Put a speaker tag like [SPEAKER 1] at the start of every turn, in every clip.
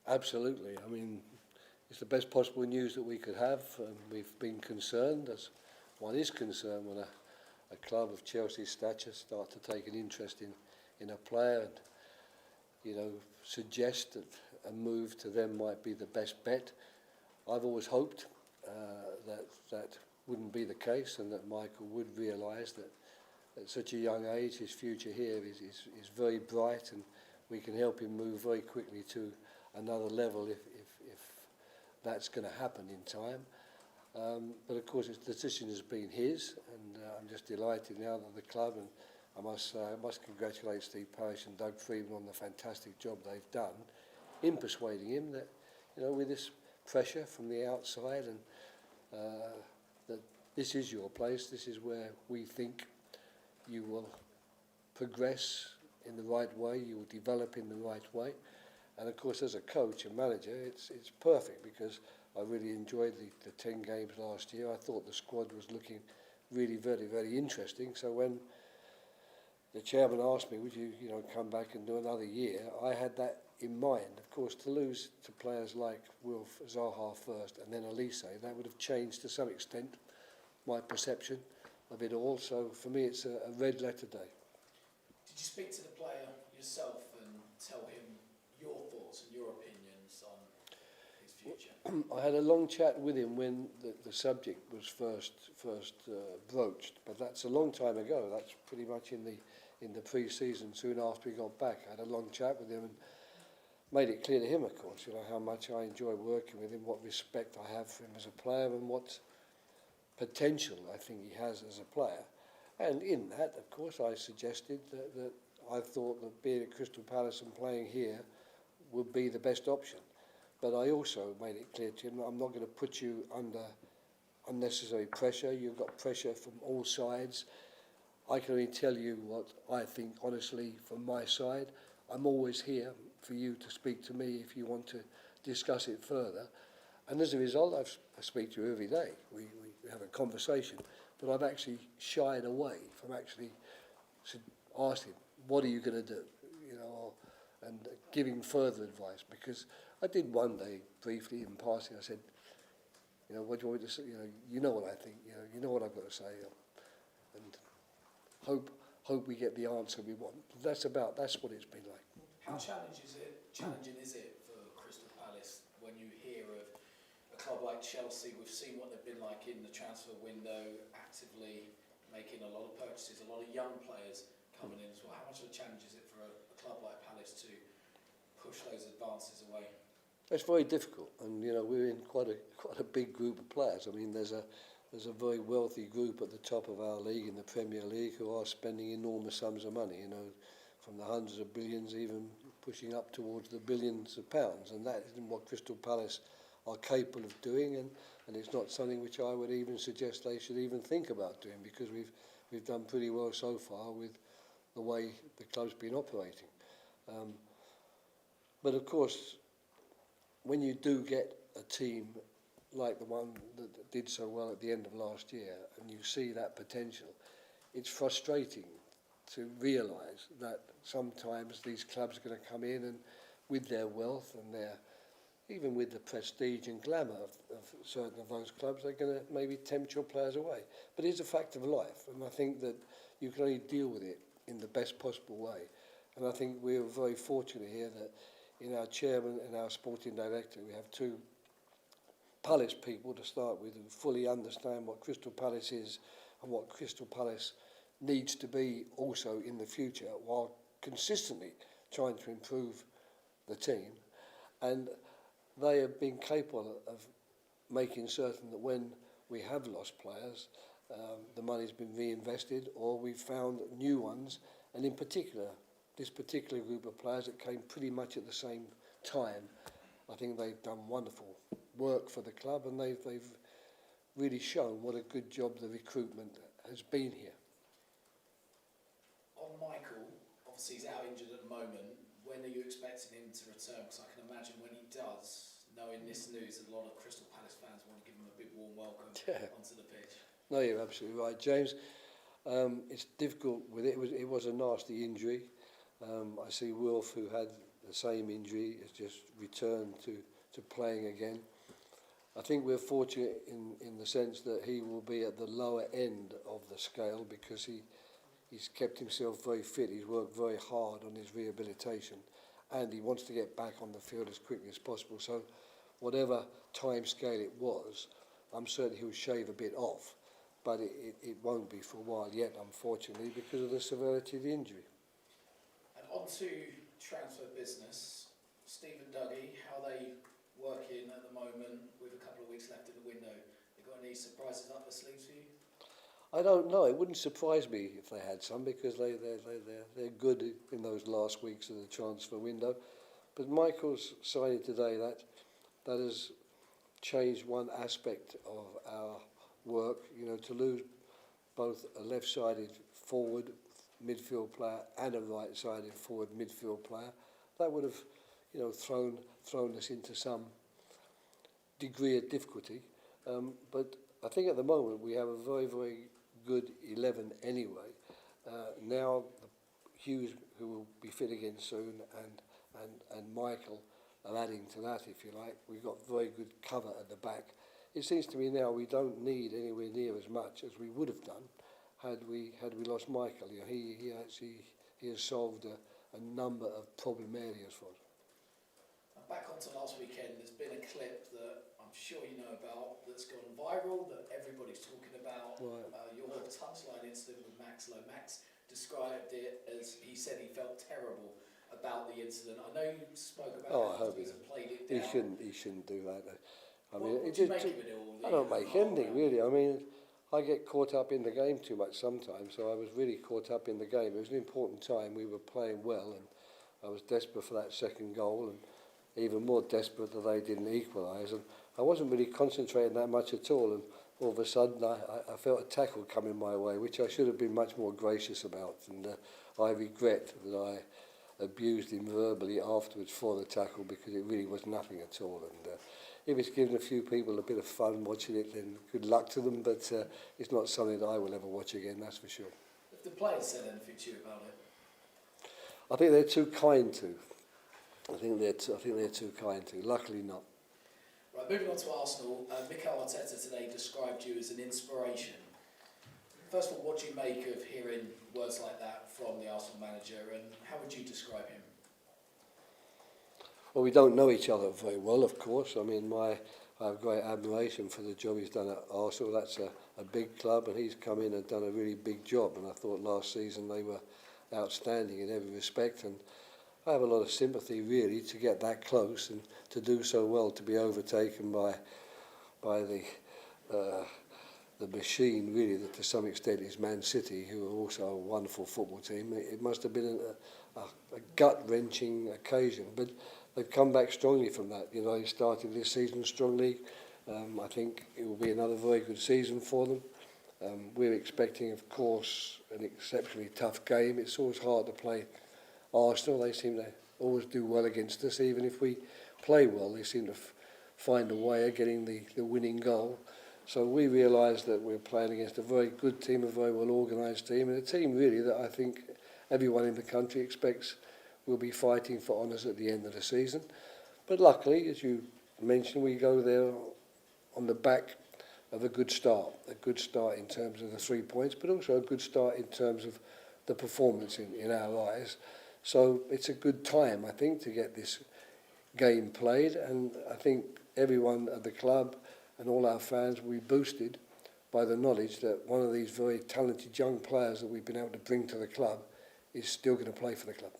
[SPEAKER 1] Absolutely. I mean, it's the best possible news that we could have. We've been concerned, as one is concerned, when a club of Chelsea's stature start to take an interest in a player and, suggest that a move to them might be the best bet. I've always hoped that wouldn't be the case, and that Michael would realise that at such a young age his future here is very bright, and we can help him move very quickly to another level if that's going to happen in time. But of course his decision has been his, and I'm just delighted now that the club, and I must congratulate Steve Parish and Doug Freeman on the fantastic job they've done in persuading him that, with this pressure from the outside, and that this is your place, this is where we think you will progress in the right way, you will develop in the right way. And of course, as a coach and manager, it's perfect, because I really enjoyed the 10 games last year. I thought the squad was looking really very, very interesting. So when the chairman asked me, would you, come back and do another year, I had that in mind. Of course, to lose to players like Wilf Zaha first and then Elise, that would have changed to some extent my perception of it all. So for me, it's a red letter day.
[SPEAKER 2] Did you speak to the player yourself and tell him your thoughts and your opinions on his future?
[SPEAKER 1] I had a long chat with him when the subject was first broached, but that's a long time ago. That's pretty much in the pre-season, soon after he got back. I had a long chat with him and made it clear to him, of course, how much I enjoy working with him, what respect I have for him as a player, and what potential I think he has as a player. And in that, of course, I suggested that I thought that being at Crystal Palace and playing here would be the best option. But I also made it clear to him that I'm not going to put you under unnecessary pressure. You've got pressure from all sides. I can only tell you what I think, honestly, from my side. I'm always here for you to speak to me if you want to discuss it further. And as a result, I speak to you every day. We have a conversation. But I've actually shied away from actually asking, what are you going to do? And giving further advice. Because I did one day, briefly, in passing, I said, what do you want me to say? You know what I think. You know what I've got to say. And hope we get the answer we want. That's what it's been like.
[SPEAKER 2] How challenging is it for Crystal Palace when you hear of a club like Chelsea? We've seen what they've been like in the transfer window, actively making a lot of purchases, a lot of young players coming in as well. How much of a challenge is it for a club like Palace to push those advances away?
[SPEAKER 1] It's very difficult, and we're in quite a big group of players. I mean, there's a very wealthy group at the top of our league, in the Premier League, who are spending enormous sums of money. From the hundreds of billions, even pushing up towards the billions of pounds, and that isn't what Crystal Palace are capable of doing, and it's not something which I would even suggest they should even think about doing, because we've done pretty well so far with the way the club's been operating. But of course, when you do get a team like the one that did so well at the end of last year, and you see that potential, it's frustrating to realise that sometimes these clubs are going to come in and with their wealth and even with the prestige and glamour of certain of those clubs, they're going to maybe tempt your players away. But it's a fact of life, and I think that you can only deal with it in the best possible way. And I think we're very fortunate here that in our chairman and our sporting director, we have two Palace people to start with who fully understand what Crystal Palace is and what Crystal Palace needs to be also in the future, while consistently trying to improve the team. And they have been capable of making certain that when we have lost players, the money's been reinvested, or we've found new ones. And in particular, this particular group of players that came pretty much at the same time, I think they've done wonderful work for the club, and they've really shown what a good job the recruitment has been here.
[SPEAKER 2] On Michael, obviously he's out injured at the moment. When are you expecting him to return? Because I can imagine when he does, knowing this news, a lot of Crystal Palace fans want to give him a big warm welcome onto the pitch.
[SPEAKER 1] No, you're absolutely right, James. It's difficult with it. It was a nasty injury. I see Wilf, who had the same injury, has just returned to playing again. I think we're fortunate in the sense that he will be at the lower end of the scale because he's kept himself very fit. He's worked very hard on his rehabilitation and he wants to get back on the field as quickly as possible. So whatever time scale it was, I'm certain he'll shave a bit off, but it won't be for a while yet, unfortunately, because of the severity of the injury.
[SPEAKER 2] And on to transfer business. Stephen Dougie, how they working at the moment with a couple of weeks left in the window? They got any surprises up their sleeves for you?
[SPEAKER 1] I don't know. It wouldn't surprise me if they had some because they're good in those last weeks of the transfer window. But Mikel's cited today that has changed one aspect of our work. You know, to lose both a left-sided forward midfield player and a right-sided forward midfield player, that would have, you know, thrown us into some degree of difficulty. But I think at the moment we have a very, very good 11 anyway. Now Hughes, who will be fit again soon, and Mikel are adding to that, if you like. We've got very good cover at the back. It seems to me now we don't need anywhere near as much as we would have done had we lost Mikel. You know, he has solved a number of problem areas for us.
[SPEAKER 2] Back onto last weekend, there's been a clip that I'm sure you know about that's gone viral, that everybody's talking about.
[SPEAKER 1] Right.
[SPEAKER 2] Your touchline incident with Max Lowe. Max described it as he said he felt terrible about the incident. I know you spoke about it afterwards and played it down.
[SPEAKER 1] He shouldn't do that. I
[SPEAKER 2] What
[SPEAKER 1] mean,
[SPEAKER 2] do you make of it all?
[SPEAKER 1] I don't make anything really. I mean, I get caught up in the game too much sometimes, so I was really caught up in the game. It was an important time. We were playing well, and I was desperate for that second goal, and even more desperate that they didn't equalise. And I wasn't really concentrating that much at all. And all of a sudden, I felt a tackle coming my way, which I should have been much more gracious about. And I regret that I abused him verbally afterwards for the tackle because it really was nothing at all. And if it's given a few people a bit of fun watching it, then good luck to them. But it's not something that I will ever watch again, that's for sure.
[SPEAKER 2] Have the players said anything to you about it?
[SPEAKER 1] I think they're too kind to. I think they're too kind to. Luckily not.
[SPEAKER 2] Right, moving on to Arsenal. Mikel Arteta today described you as an inspiration. First of all, what do you make of hearing words like that from the Arsenal manager, and how would you describe him?
[SPEAKER 1] Well, we don't know each other very well, of course. I mean, I have great admiration for the job he's done at Arsenal. That's a big club, and he's come in and done a really big job. And I thought last season they were outstanding in every respect. And I have a lot of sympathy, really, to get that close and to do so well, to be overtaken by the machine, really, that to some extent is Man City, who are also a wonderful football team. It must have been a gut-wrenching occasion, but they've come back strongly from that. You know, they started this season strongly. I think it will be another very good season for them. We're expecting, of course, an exceptionally tough game. It's always hard to play Arsenal. They seem to always do well against us. Even if we play well, they seem to find a way of getting the winning goal. So we realise that we're playing against a very good team, a very well organised team, and a team really that I think everyone in the country expects will be fighting for honours at the end of the season. But luckily, as you mentioned, we go there on the back of a good start in terms of the 3 points, but also a good start in terms of the performance in our eyes. So it's a good time, I think, to get this game played, and I think everyone at the club and all our fans will be boosted by the knowledge that one of these very talented young players that we've been able to bring to the club is still going to play for the club.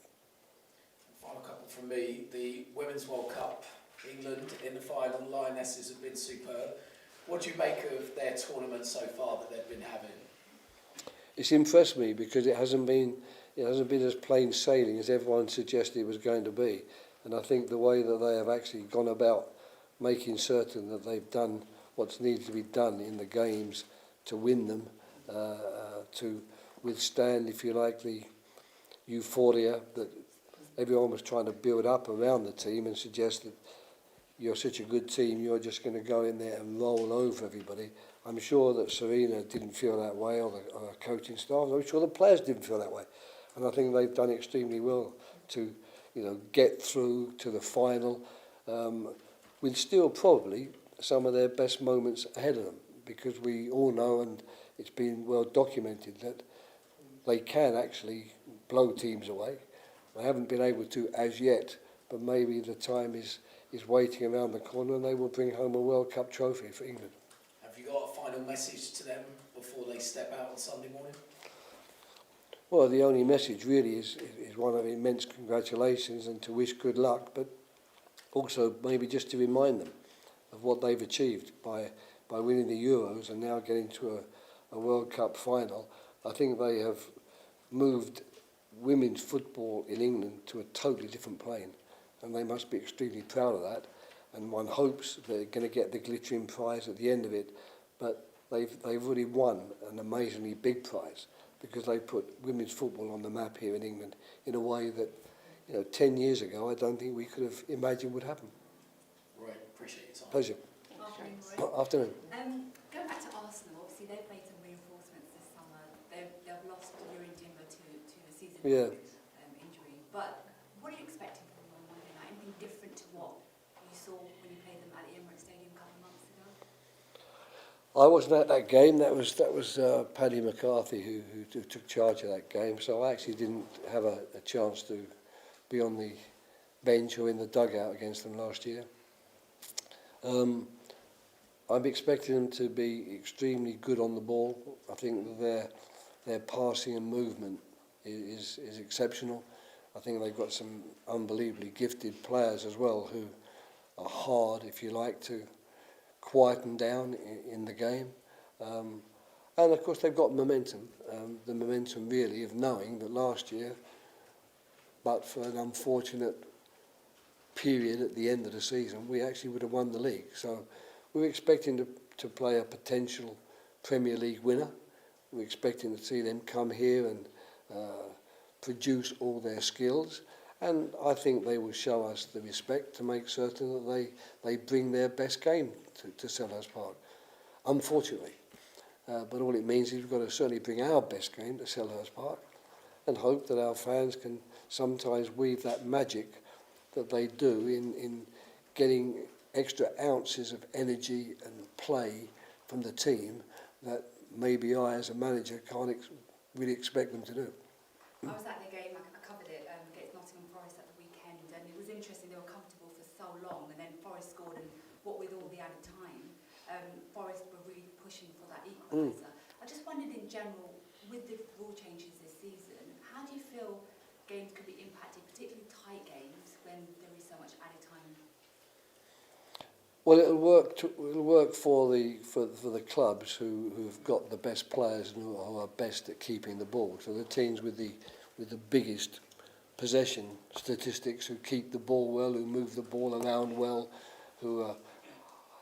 [SPEAKER 2] Final couple from me. The Women's World Cup, England in the final, Lionesses have been superb. What do you make of their tournament so far that they've been having?
[SPEAKER 1] It's impressed me because it hasn't been as plain sailing as everyone suggested it was going to be. And I think the way that they have actually gone about making certain that they've done what's needed to be done in the games to win them, to withstand, if you like, the euphoria that everyone was trying to build up around the team and suggest that you're such a good team, you're just going to go in there and roll over everybody. I'm sure that Serena didn't feel that way, or the coaching staff. I'm sure the players didn't feel that way. And I think they've done extremely well to, get through to the final, with still probably some of their best moments ahead of them, because we all know, and it's been well documented, that they can actually blow teams away. They haven't been able to as yet, but maybe the time is waiting around the corner, and they will bring home a World Cup trophy for England.
[SPEAKER 2] Have you got a final message to them before they step out on Sunday morning?
[SPEAKER 1] Well, the only message really is one of immense congratulations and to wish good luck, but also maybe just to remind them of what they've achieved by winning the Euros and now getting to a World Cup final. I think they have moved women's football in England to a totally different plane, and they must be extremely proud of that. And one hopes they're going to get the glittering prize at the end of it, but they've really won an amazingly big prize, because they put women's football on the map here in England in a way that, 10 years ago, I don't think we could have imagined would happen.
[SPEAKER 2] Right, appreciate your time.
[SPEAKER 1] Pleasure.
[SPEAKER 3] Afternoon, Roy.
[SPEAKER 1] Afternoon.
[SPEAKER 3] Going back to Arsenal, obviously they've made some reinforcements this summer. They've lost Yuri Timber to a season injury. But what are you expecting from them on Monday night? Anything different to what you saw when you played them at the Emirates Stadium a couple of months ago?
[SPEAKER 1] I wasn't at that game. That was Paddy McCarthy who took charge of that game. So I actually didn't have a chance to be on the bench or in the dugout against them last year. I'm expecting them to be extremely good on the ball. I think that their passing and movement is exceptional. I think they've got some unbelievably gifted players as well who are hard, if you like, to quieten down in the game. And of course they've got momentum. The momentum really of knowing that last year, but for an unfortunate period at the end of the season, we actually would have won the league. So we're expecting to play a potential Premier League winner. We're expecting to see them come here and produce all their skills. And I think they will show us the respect to make certain that they bring their best game to Selhurst Park. Unfortunately. But all it means is we've got to certainly bring our best game to Selhurst Park and hope that our fans can sometimes weave that magic that they do in getting extra ounces of energy and play from the team that maybe I, as a manager, can't really expect them to do.
[SPEAKER 3] I was at the game, I covered it against Nottingham Forest at the weekend, and it was interesting. They were comfortable for so long, and then Forest scored, and what with all the added time, Forest were really pushing for that equaliser. I just wondered, in general, with the rule changes this season, how do you feel games could be impacted, particularly tight games, when there is so much added time?
[SPEAKER 1] Well, it'll work for the clubs who've got the best players and who are best at keeping the ball. So the teams with the biggest possession statistics, who keep the ball well, who move the ball around well, who are,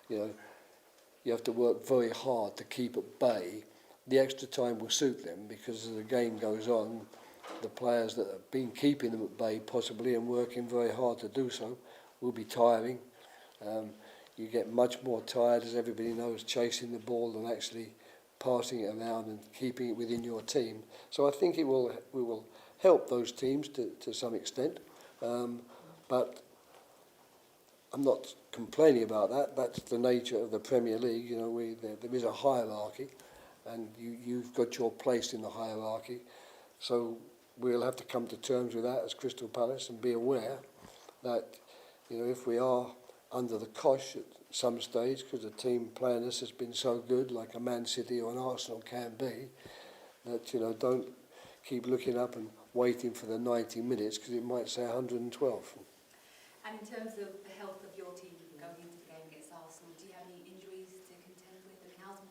[SPEAKER 1] you have to work very hard to keep at bay. The extra time will suit them, because as the game goes on, the players that have been keeping them at bay possibly and working very hard to do so will be tiring. You get much more tired, as everybody knows, chasing the ball than actually passing it around and keeping it within your team. So I think we will help those teams to some extent. But I'm not complaining about that. That's the nature of the Premier League. There is a hierarchy, and you've got your place in the hierarchy. So we'll have to come to terms with that as Crystal Palace and be aware that, if we are under the cosh at some stage, because the team playing us has been so good, like a Man City or an Arsenal can be, that don't keep looking up and waiting for the 90 minutes, because it might say 112.
[SPEAKER 3] And in terms of the health of your team going into the game against Arsenal, do you have any injuries to contend with? I mean, how's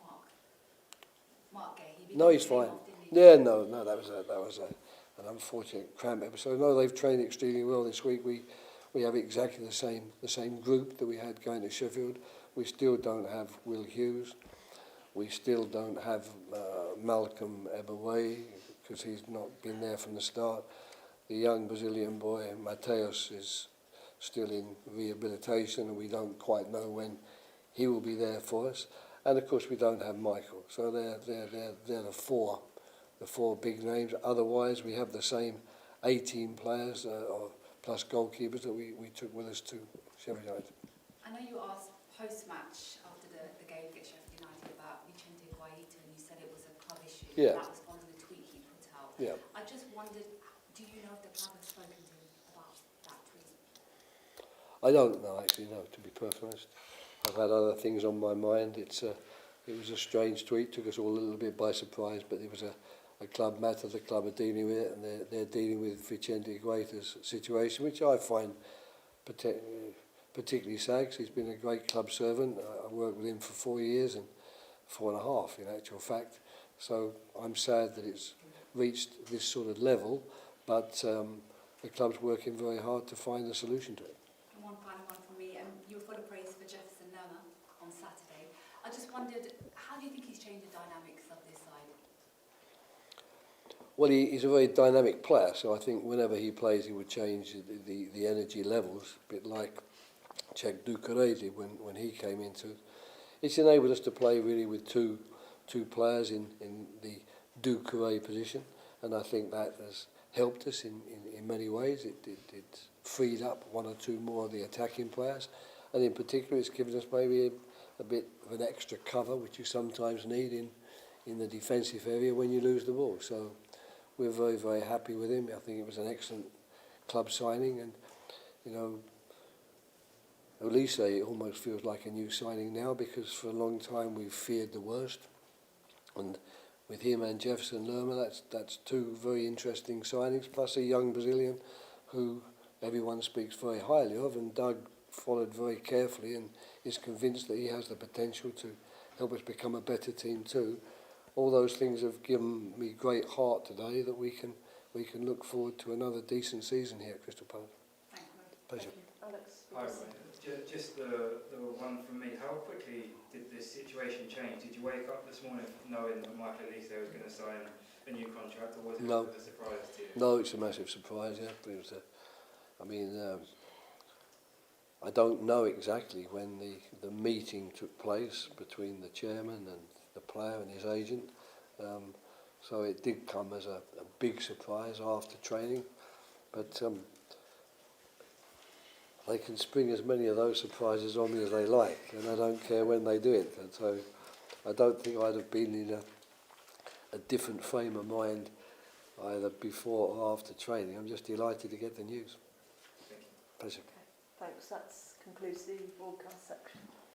[SPEAKER 3] Mark Gay?
[SPEAKER 1] No, he's fine. Yeah, no, that was an unfortunate cramp episode. No, they've trained extremely well this week. We have exactly the same group that we had going to Sheffield. We still don't have Will Hughes. We still don't have Malcolm Eberway, because he's not been there from the start. The young Brazilian boy, Mateus, is still in rehabilitation, and we don't quite know when he will be there for us. And of course we don't have Michael. So they're the four big names. Otherwise we have the same 18 players, or plus goalkeepers that we took with us to Sheffield United.
[SPEAKER 3] I know you asked post-match after the game against Sheffield United about Vicente Guaita, and you said it was a club issue.
[SPEAKER 1] Yeah.
[SPEAKER 3] That was following the tweet he put out.
[SPEAKER 1] Yeah.
[SPEAKER 3] I just wondered, do you know if the club has spoken to him about that tweet?
[SPEAKER 1] I don't know, actually, no, to be perfectly honest. I've had other things on my mind. It was a strange tweet, took us all a little bit by surprise, but it was a club matter. The club are dealing with it, and they're dealing with Vicente Guaita's situation, which I find particularly sad, 'cause he's been a great club servant. I worked with him for 4 years, and 4.5 in actual fact. So I'm sad that it's reached this sort of level, but the club's working very hard to find a solution to it.
[SPEAKER 3] And one final one from me, you were full of praise for Jefferson Lerma on Saturday. I just wondered, how do you think he's changed the dynamics of this side?
[SPEAKER 1] Well, he's a very dynamic player, so I think whenever he plays, he would change the energy levels, a bit like Czech Doucouré did when he came into it. It's enabled us to play really with two players in the Doucouré position, and I think that has helped us in many ways. It freed up one or two more of the attacking players, and in particular it's given us maybe a bit of an extra cover, which you sometimes need in the defensive area when you lose the ball. So we're very, very happy with him. I think it was an excellent club signing, and you know, Elise almost feels like a new signing now, because for a long time we've feared the worst, and with him and Jefferson Lerma, that's two very interesting signings, plus a young Brazilian who everyone speaks very highly of, and Doug followed very carefully and is convinced that he has the potential to help us become a better team too. All those things have given me great heart today that we can look forward to another decent season here at Crystal Palace.
[SPEAKER 3] Thank you.
[SPEAKER 1] Pleasure.
[SPEAKER 3] Alex.
[SPEAKER 4] Hi, Ryan. Just the one from me. How quickly did this situation change? Did you wake up this morning knowing that Mikel Arteta was going to sign a new contract, or was it
[SPEAKER 1] No.
[SPEAKER 4] a surprise to you?
[SPEAKER 1] No, it's a massive surprise, yeah. But it was I don't know exactly when the meeting took place between the chairman and the player and his agent. So it did come as a big surprise after training. But they can spring as many of those surprises on me as they like, and I don't care when they do it. And so I don't think I'd have been in a different frame of mind either before or after training. I'm just delighted to get the news.
[SPEAKER 4] Thank you.
[SPEAKER 1] Pleasure.
[SPEAKER 5] Okay, thanks. That concludes the broadcast section.